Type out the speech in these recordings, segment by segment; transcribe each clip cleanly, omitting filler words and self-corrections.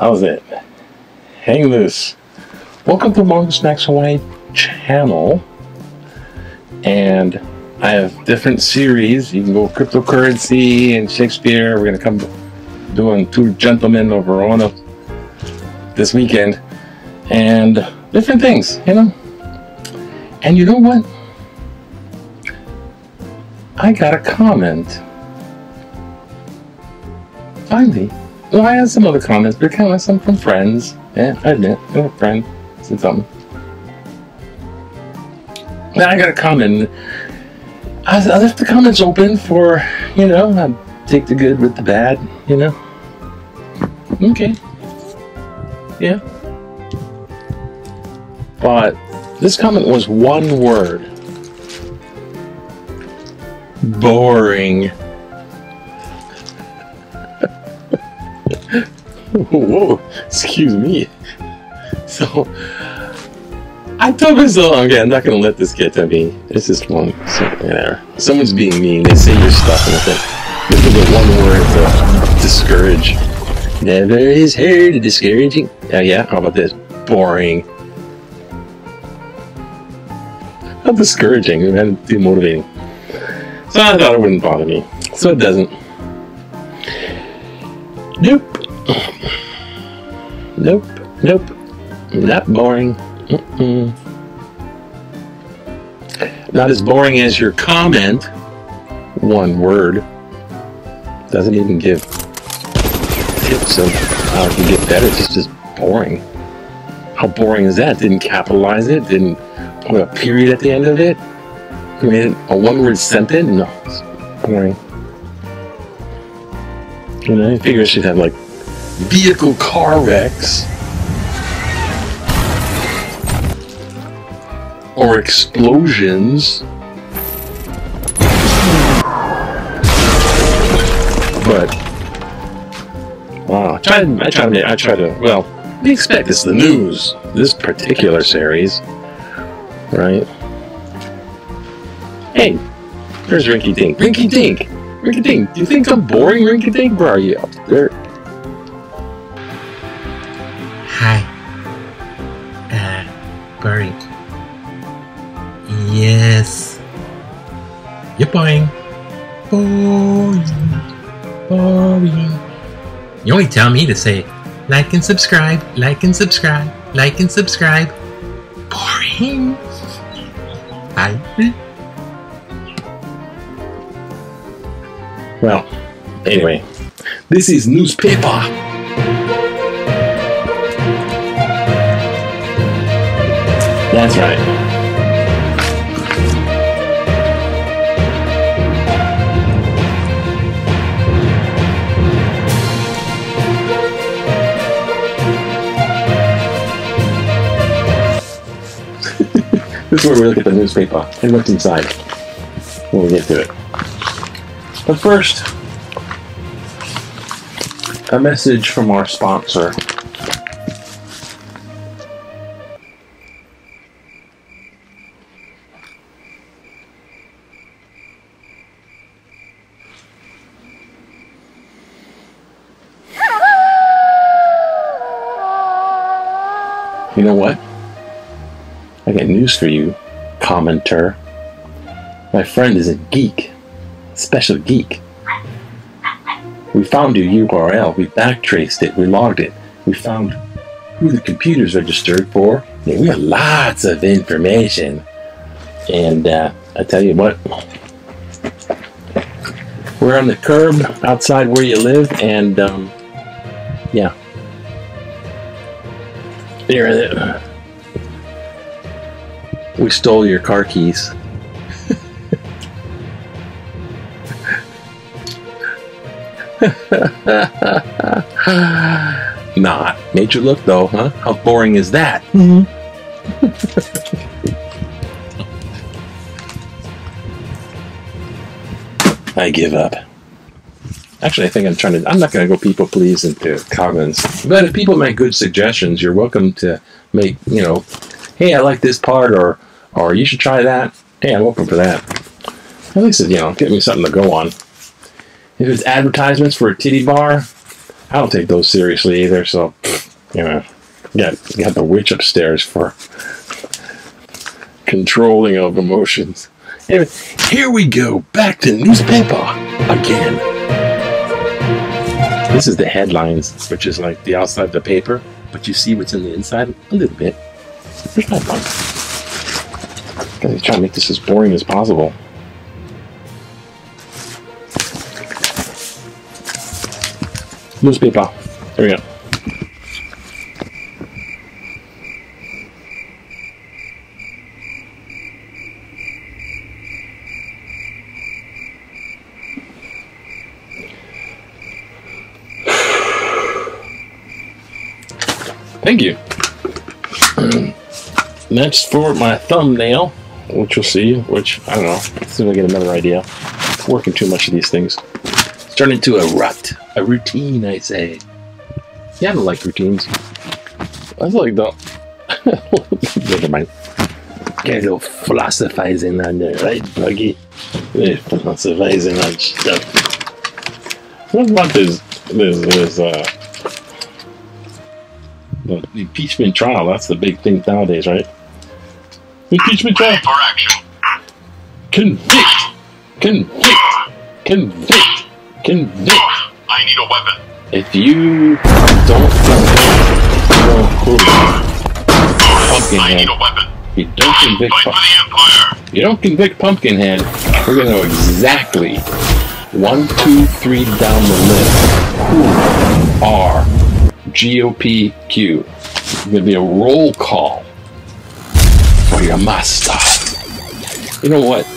How's it? Hang loose. Welcome to Long Snacks Hawaii channel. And I have different series. You can go cryptocurrency and Shakespeare. We're going to come doing Two Gentlemen of Verona this weekend. And different things, you know. And you know what? I got a comment. Finally. Well, I had some other comments, but kind of some from friends. Yeah, I admit, a friend said something. Now I got a comment. I left the comments open for, you know, I take the good with the bad, you know. Okay. Yeah. But this comment was one word. Boring. Whoa, excuse me. So, I told myself, okay, I'm not going to let this get to me. It's just one, so, whatever. Someone's being mean, they say your stuff, and I think, this is the one word to discourage. Never is heard of discouraging. Yeah, how about this? Boring. Not discouraging, it had to be motivating. So I thought it wouldn't bother me. So it doesn't. Nope. Nope. Nope. Not boring. Not as boring as your comment. One word. Doesn't even give tips of how it can get better. It's just boring. How boring is that? Didn't capitalize it. Didn't put a period at the end of it. I mean, a one-word sentence? No, it's boring. You know, I figure I should have like vehicle car wrecks or explosions, but wow, I try to. Well, we expect this is the news. This particular series, right? Hey, there's Rinky Dink. Rinky Dink! Rinky Dink! Do you think I'm boring, Rinky Dink? Where are you up there? Hi. Boring. Yes. You're boring. Boring. Boring. You only tell me to say, like and subscribe, like and subscribe, like and subscribe. Boring. Hi. Well, anyway, this is newspaper. That's right. This is where we look at the newspaper and what's inside when we get to it. But first, a message from our sponsor. You know what? I got news for you, commenter. My friend is a geek. Special geek. We found your URL, we backtraced it, we logged it, we found who the computer's registered for. Yeah, we have lots of information. And I tell you what, we're on the curb outside where you live, and yeah. There, we stole your car keys. Not. Made you look though, huh? How boring is that? I give up. Actually, I think I'm not going to go people please into comments. But if people make good suggestions, you're welcome to make, you know, hey, I like this part, or you should try that. Hey, I'm open for that. At least, you know, get me something to go on. If it's advertisements for a titty bar, I don't take those seriously either, so, you know, you got the witch upstairs for controlling of emotions. Anyway, here we go, back to newspaper again. This is the headlines, which is like the outside of the paper, but you see what's in the inside a little bit. There's not much. Gotta try to make this as boring as possible. Newspaper. There we go. Thank you. That's for my thumbnail, which you'll see, which, I don't know, let's see if I get another idea. Working too much of these things. It's turned into a rut. A routine, I say. Yeah, I don't like routines. I like the... Never mind. Get a little philosophizing on there, right, Buggy? Philosophizing on stuff. What about this the impeachment trial? That's the big thing nowadays, right? Impeachment trial. For action. Convict! Convict! Convict! Convict! I need a weapon. If you don't Pumpkinhead, you don't convict Fight for the Empire. you don't convict Pumpkinhead, we're gonna know exactly 1, 2, 3 down the list who are GOPQ. It's gonna be a roll call for your master. You know what?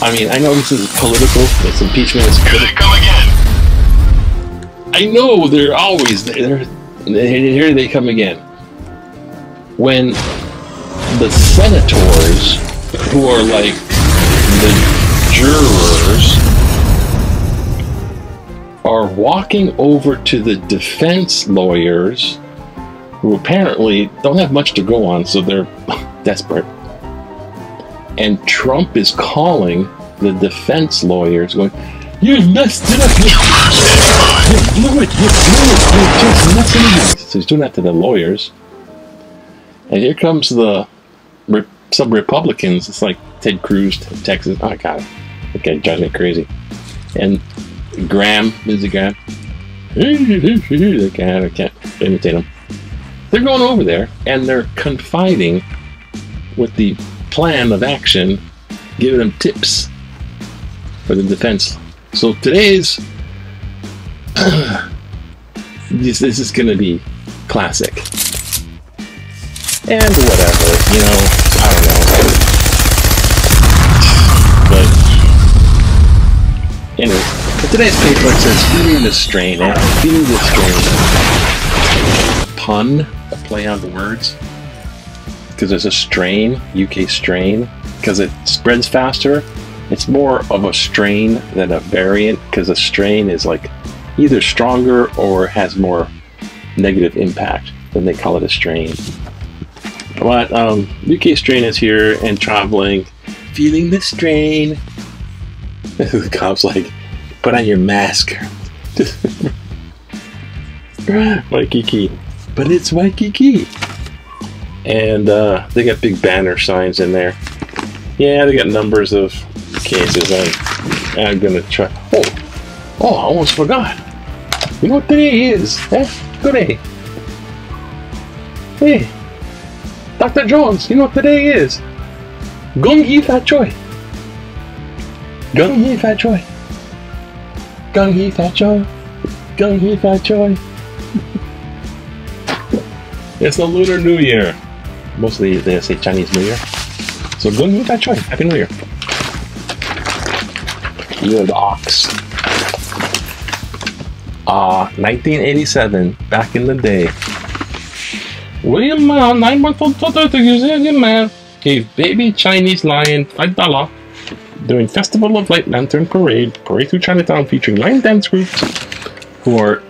I mean, I know this is political. It's impeachment. It's Here they come again. I know they're always there. Here they come again. When the senators, who are like the jurors, are walking over to the defense lawyers, who apparently don't have much to go on, so they're desperate. And Trump is calling the defense lawyers, going, "You messed it up! You blew it! You blew it! You're just messing it up!" So he's doing that to the lawyers. And here comes some Republicans. It's like Ted Cruz, Texas. Oh, God. Okay, drives me crazy. And Graham, Lindsey Graham. I can't imitate him. They're going over there, and they're confiding with the plan of action, giving them tips for the defense. So today's this is going to be classic. And whatever, you know, I don't know. But anyway, but today's paper says feeling the strain, feeling the strain. Pun, a play on the words. Because there's a strain, UK strain, because it spreads faster. It's more of a strain than a variant, because a strain is like either stronger or has more negative impact. Then they call it a strain. But UK strain is here and traveling, feeling the strain. The cop's like, put on your mask. Waikiki. But it's Waikiki. And they got big banner signs in there. Yeah, they got numbers of cases. I'm gonna try. Oh, I almost forgot. You know what today is? Good day. Hey, Dr. Jones, you know what today is? Gung Hee Fat Choy. Gung Hee Fat Choy. Gung Hee Fat Choy. Gung Hee Fat Choy. It's the Lunar New Year. Mostly they say Chinese New Year. So Gung Hee Fat Choy. Happy New Year. Year of the Ox. 1987, back in the day. William Mann, 9-month-old man, gave baby Chinese lion $5 during Festival of Light Lantern Parade through Chinatown, featuring lion dance groups who are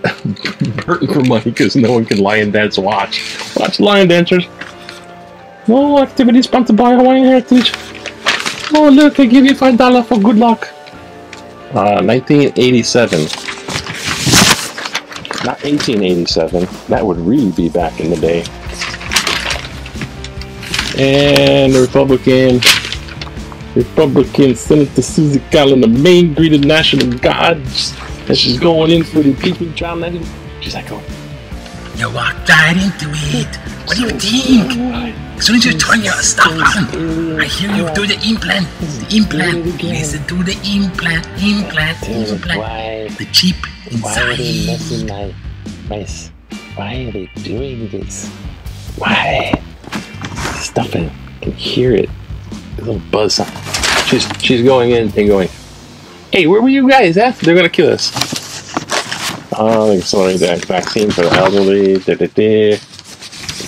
hurting for money because no one can lion dance watch lion dancers. No activity sponsored by Hawaiian Heritage. Oh look, I give you $5 for good luck. 1987. Not 1887. That would really be back in the day. And the Republican Senator Susie Collins, the main greeted National Guards as she's going in for the impeachment trial. She's like, oh. You walked right into it. What do you think? As soon as you turn your stuff on, I hear you do the implant. The implant. Listen to the implant. The chip inside. Why are they doing this? Why? Stuffing. I can hear it. A little buzz sound. She's going in and going, hey, where were you guys at? They're gonna kill us. Oh, accelerate the vaccine for the elderly.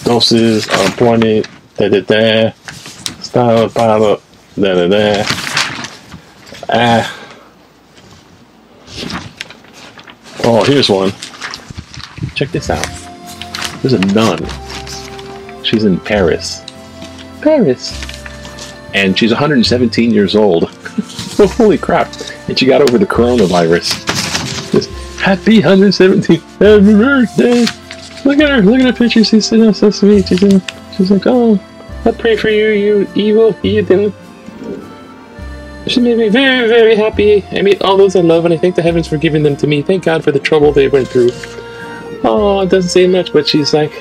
Doses are appointed. Style pilot. Oh, here's one. Check this out. There's a nun. She's in Paris. And she's 117 years old. Oh, holy crap. And she got over the coronavirus. Just, happy 117. Happy birthday. Look at her picture. She's sitting so sweet. She's like, oh, I pray for you, you evil heathen. She made me very, very happy. I meet all those I love, and I thank the heavens for giving them to me. Thank God for the trouble they went through. Oh, it doesn't say much, but she's like,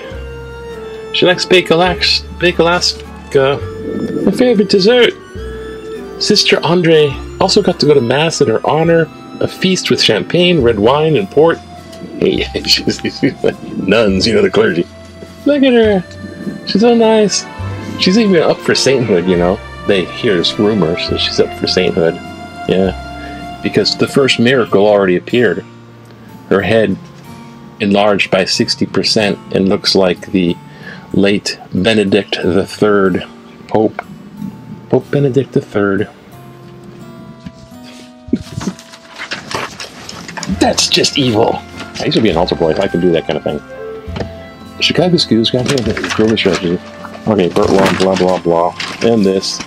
she likes Bake Alaska. My favorite dessert. Sister Andre also got to go to Mass in her honor. A feast with champagne, red wine, and port. Hey, she's like nuns, the clergy. Look at her. She's so nice. She's even up for sainthood, They hear this rumor, so she's up for sainthood. Yeah. Because the first miracle already appeared. Her head enlarged by 60% and looks like the late Benedict III. Pope Benedict III. That's just evil. I used to be an altar boy. I can do that kind of thing. Chicago schools got growing strategy. Okay, Burt Long, blah blah blah, and this.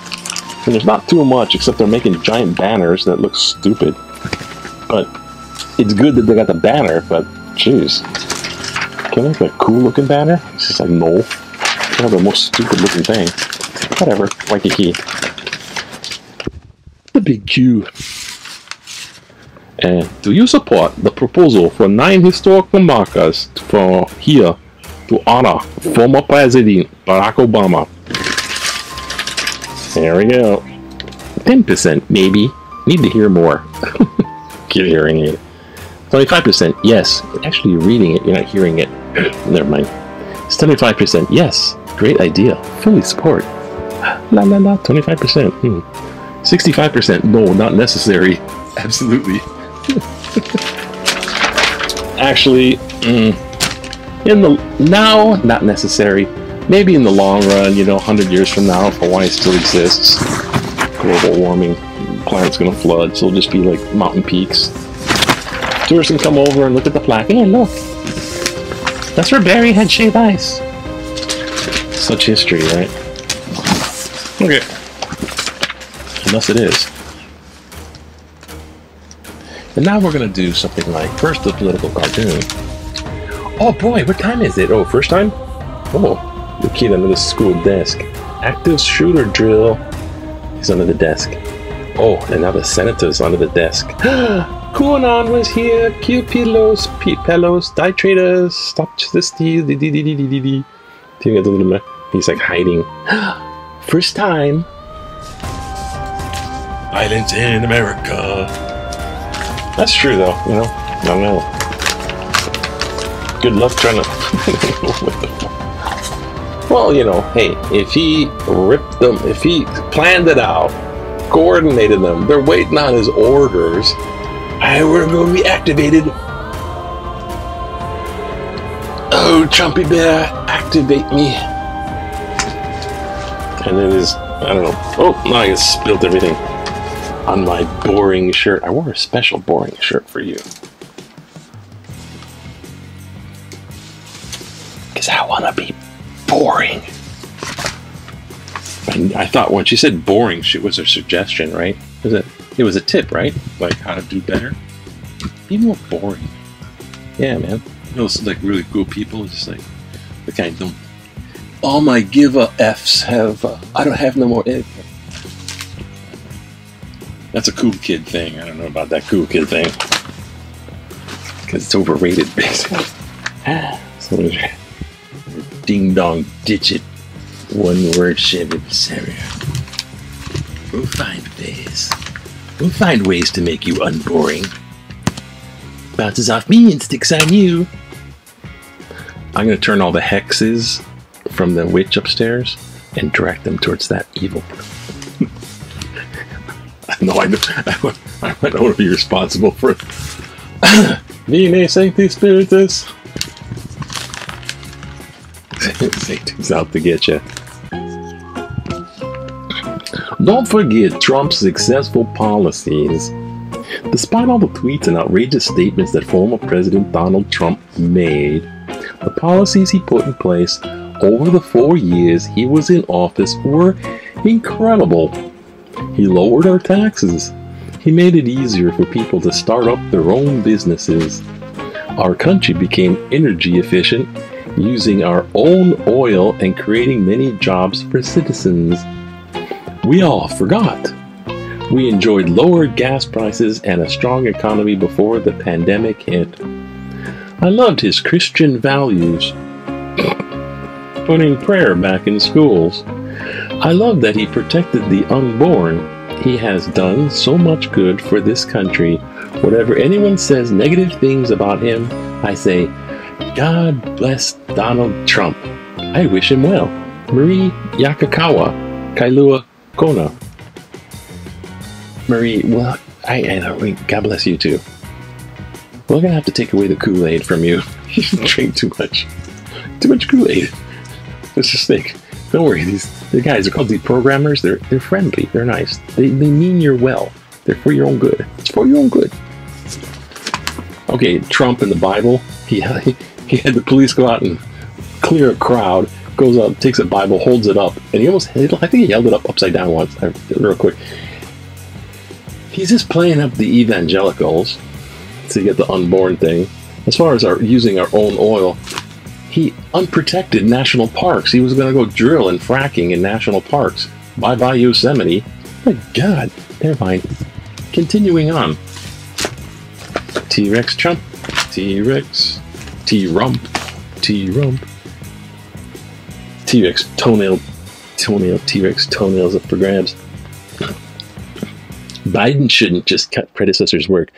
And there's not too much except they're making giant banners that look stupid. But it's good that they got the banner. But jeez, can I make a cool looking banner? It's just like no. They have the most stupid looking thing. Whatever, Waikiki. The big Q. Do you support the proposal for 9 historical markers for here to honor former President Barack Obama? There we go. 10% maybe. Need to hear more. Keep hearing it. 25% yes. Actually, you're reading it, you're not hearing it. Never mind. It's 25% yes. Great idea. Fully support. La la la. 25%. 65% no, not necessary. Absolutely. Actually, now, not necessary. Maybe in the long run, 100 years from now, if Hawaii still exists, global warming, planet's gonna flood, so it'll just be like mountain peaks. Tourists can come over and look at the plaque. Hey, look, that's where Barry had shaved ice. Such history, right? Okay. Unless it is. And now we're going to do something like, first the political cartoon. Oh boy, what time is it? Oh, first time? Oh, the kid under the school desk. Active shooter drill. He's under the desk. Oh, and now the senator's under the desk. Kuanon was here. Kill pillows, pillows, die traitors. Stop the steal. He's like hiding. First time. Violence in America. That's true, though, I don't know. Good luck trying to... Well, hey, if he ripped them, if he planned it out, coordinated them, they're waiting on his orders, we're going to be activated. Oh, Trumpy Bear, activate me. And then I don't know. Oh, now I just spilled everything on my boring shirt. I wore a special boring shirt for you. Because I want to be boring. And I thought when she said boring, it was a suggestion, right? It was a tip, right? Like how to do better. Be more boring. Yeah, man. Those like really cool people, just like the kind don't. All my giver Fs have. I don't have no more F. That's a cool kid thing. I don't know about that cool kid thing because it's overrated, basically. So ding dong, ditch it. One word shit of Sarah. We'll find ways. We'll find ways to make you unboring. Bounces off me and sticks on you. I'm gonna turn all the hexes from the witch upstairs and direct them towards that evil. No, I don't want to be responsible for it. Vine Sancti Spiritus. Sancti's out to get you. Don't forget Trump's successful policies. Despite all the tweets and outrageous statements that former President Donald Trump made, the policies he put in place over the 4 years he was in office were incredible. He lowered our taxes. He made it easier for people to start up their own businesses. Our country became energy efficient, using our own oil and creating many jobs for citizens. We all forgot. We enjoyed lower gas prices and a strong economy before the pandemic hit. I loved his Christian values, putting prayer back in schools. I love that he protected the unborn. He has done so much good for this country. Whatever anyone says negative things about him, I say, God bless Donald Trump. I wish him well. Marie Yakakawa, Kailua Kona. Marie, well, God bless you too. We're gonna have to take away the Kool-Aid from you. You drink too much. Too much Kool-Aid. It's just like, don't worry, the guys are called deprogrammers. They're friendly, they're nice. They mean you're well. They're for your own good. It's for your own good. Okay, Trump in the Bible, he had the police go out and clear a crowd, goes up, takes a Bible, holds it up, and I think he held it up upside down once, real quick. He's just playing up the evangelicals to get the unborn thing. As far as using our own oil, he unprotected national parks. He was going to go drill and fracking in national parks. Bye-bye Yosemite. My God, never mind. Continuing on. T-Rex Trump. T-Rex. T-Rump. T-Rump. T-Rex toenail. T-Rex toenails up for grabs. Biden shouldn't just cut predecessors' work.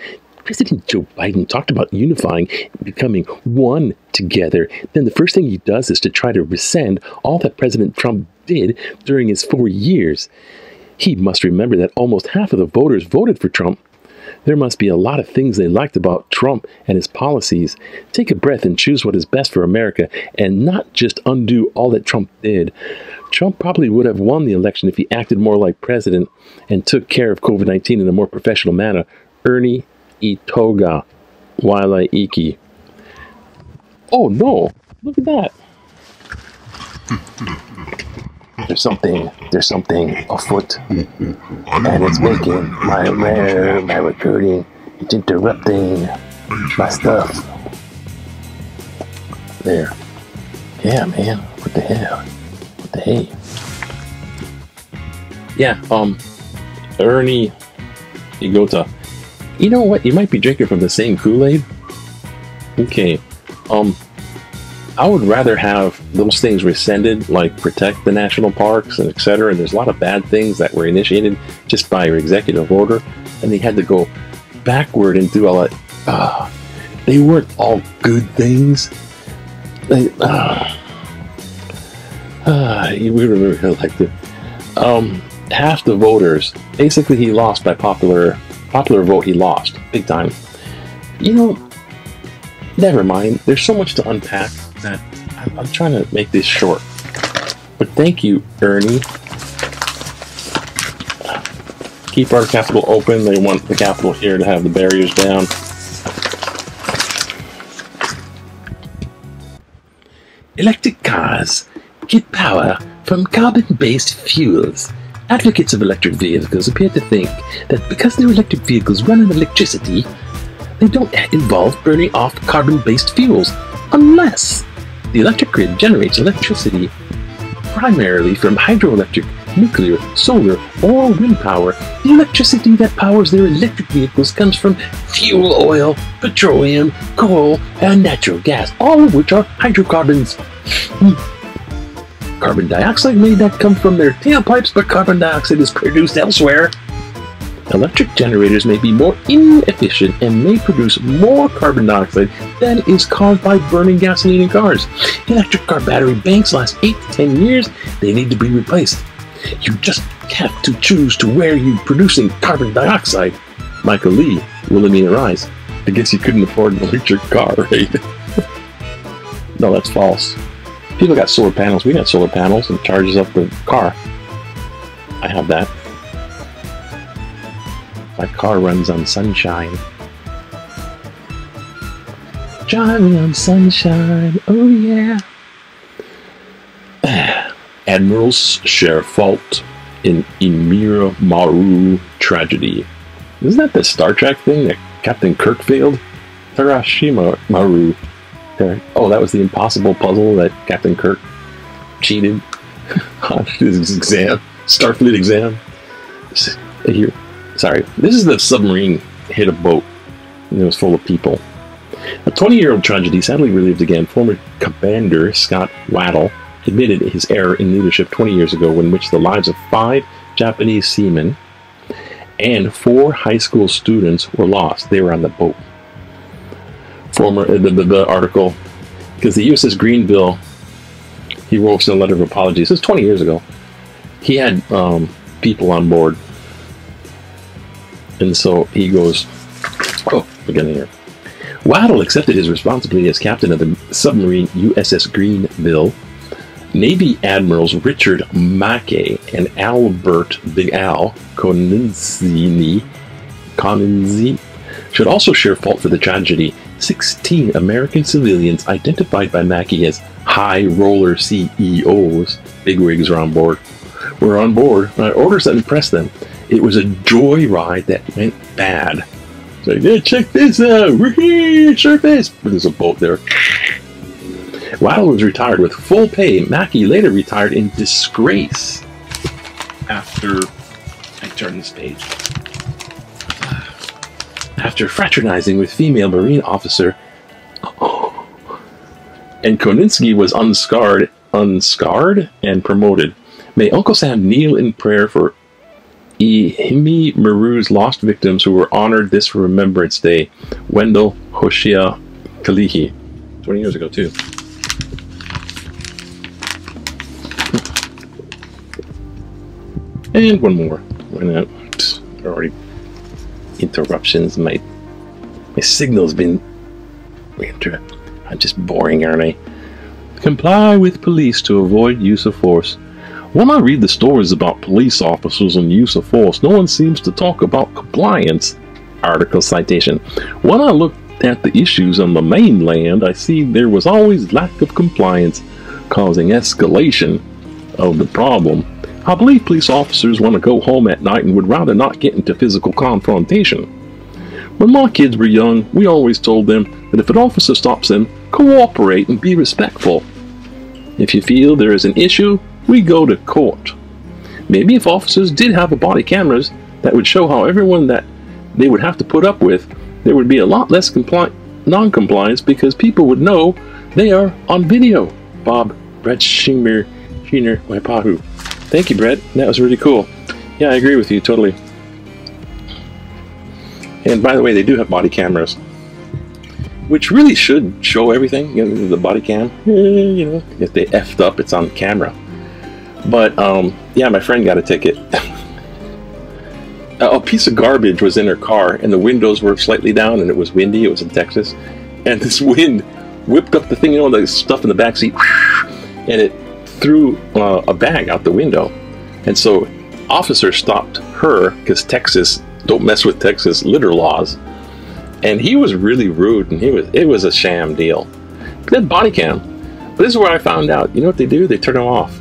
President Joe Biden talked about unifying, becoming one together. Then the first thing he does is to try to rescind all that President Trump did during his 4 years. He must remember that almost half of the voters voted for Trump. There must be a lot of things they liked about Trump and his policies. Take a breath and choose what is best for America and not just undo all that Trump did. Trump probably would have won the election if he acted more like president and took care of COVID-19 in a more professional manner. Ernie Itoga Wile Iki. Oh no, look at that. There's something afoot, and it's making my recording. It's interrupting my stuff. There. Yeah, man. What the hell? What the hey? Yeah. Ernie Igota. You know what? You might be drinking from the same Kool-Aid. Okay. I would rather have those things rescinded, like protect the national parks and etc. And there's a lot of bad things that were initiated just by executive order, and they had to go backward and do all that. They weren't all good things. We really liked it. Half the voters, basically, he lost by popular vote. He lost big time. You know, never mind. There's so much to unpack that I'm trying to make this short. But thank you, Ernie. Keep our Capitol open. They want the Capitol here to have the barriers down. Electric cars get power from carbon-based fuels. Advocates of electric vehicles appear to think that because their electric vehicles run on electricity, they don't involve burning off carbon-based fuels, unless the electric grid generates electricity primarily from hydroelectric, nuclear, solar, or wind power. The electricity that powers their electric vehicles comes from fuel oil, petroleum, coal, and natural gas, all of which are hydrocarbons. Carbon dioxide may not come from their tailpipes, but carbon dioxide is produced elsewhere. Electric generators may be more inefficient and may produce more carbon dioxide than is caused by burning gasoline in cars. Electric car battery banks last 8 to 10 years. They need to be replaced. You just have to choose to where you're producing carbon dioxide. Michael Lee, Wilhelmina Rise. I guess you couldn't afford an electric car, right? No, that's false. People got solar panels. We got solar panels and charges up the car. I have that. My car runs on sunshine. Driving on sunshine, oh yeah. Admirals share fault in Imira Maru tragedy. Isn't that the Star Trek thing that Captain Kirk failed? Hiroshima Maru. Oh, that was the impossible puzzle that Captain Kirk cheated on his exam, Starfleet exam. Here. Sorry, this is the submarine hit a boat and it was full of people. A 20-year-old tragedy sadly relived again. Former commander Scott Waddell admitted his error in leadership 20 years ago, in which the lives of 5 Japanese seamen and 4 high school students were lost. They were on the boat. The article, because the USS Greenville, he wrote in a letter of apology. This is 20 years ago. He had people on board. And so he goes, oh, we're getting here. Waddell accepted his responsibility as captain of the submarine USS Greenville. Navy Admirals Richard Mackay and Albert Big Al Coninzi should also share fault for the tragedy. 16 American civilians identified by Mackay as high roller CEOs, bigwigs are on board, were on board on orders that impressed them. It was a joyride that went bad. So, yeah, check this out. We're here, surface. There's a boat there. Waddell was retired with full pay. Mackay later retired in disgrace after I turn this page. After fraternizing with female Marine officer, and Koninski was unscarred and promoted. May Uncle Sam kneel in prayer for Ihimi Maru's lost victims who were honored this Remembrance Day. Wendell Hoshea Kalihi. 20 years ago, too. And one more. Why not? Already interruptions. My signal's been... I'm just boring, aren't I? Comply with police to avoid use of force. When I read the stories about police officers and use of force, no one seems to talk about compliance. Article citation. When I look at the issues on the mainland, I see there was always lack of compliance, causing escalation of the problem. I believe police officers want to go home at night and would rather not get into physical confrontation. When my kids were young, we always told them that if an officer stops them, cooperate and be respectful. If you feel there is an issue, we go to court. Maybe if officers did have body cameras that would show how everyone that they would have to put up with, there would be a lot less non-compliance because people would know they are on video. Bob, Brett Sheener, Waipahu. Thank you, Brett. That was really cool. Yeah, I agree with you totally. And by the way, they do have body cameras, which really should show everything. You know, the body cam. You know, if they effed up, it's on camera. But yeah, my friend got a ticket. A piece of garbage was in her car, and the windows were slightly down, and it was windy. It was in Texas, and this wind whipped up the thing, you know, the stuff in the back seat, and it threw a bag out the window. And so, officer stopped her because Texas, don't mess with Texas litter laws, and he was really rude, and it was a sham deal. But then body cam. But this is where I found out. You know what they do? They turn them off.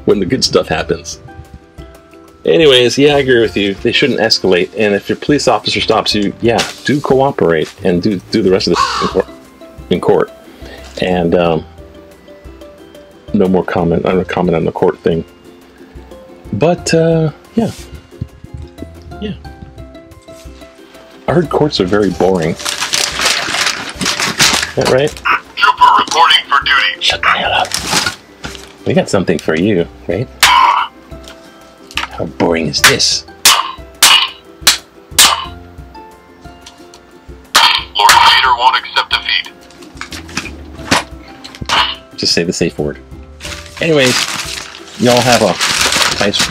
When the good stuff happens. Anyways, yeah, I agree with you. They shouldn't escalate. And if your police officer stops you, yeah, do cooperate and do the rest of the in court. And no more comment. I'm gonna comment on the court thing. But yeah. I heard courts are very boring. Is that right? Trooper reporting for duty. Shut the hell up. We got something for you, right? How boring is this? Lord Vader won't accept defeat. Just say the safe word. Anyways, y'all have a nice,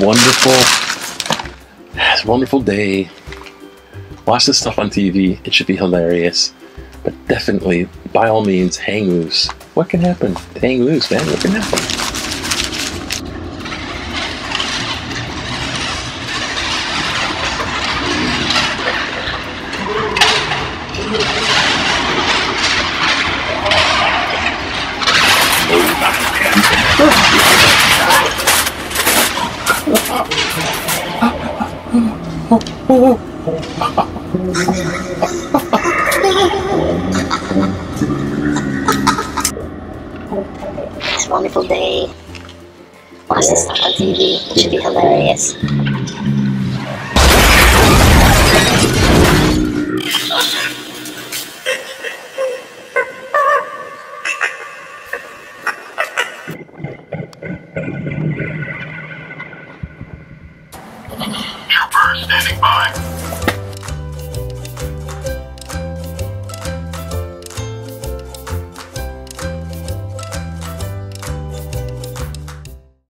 wonderful day. Watch this stuff on TV. It should be hilarious. But definitely, by all means, hang loose. What can happen? Hang loose, man. What can happen? It's a wonderful day. Watch this stuff on TV. It should be hilarious.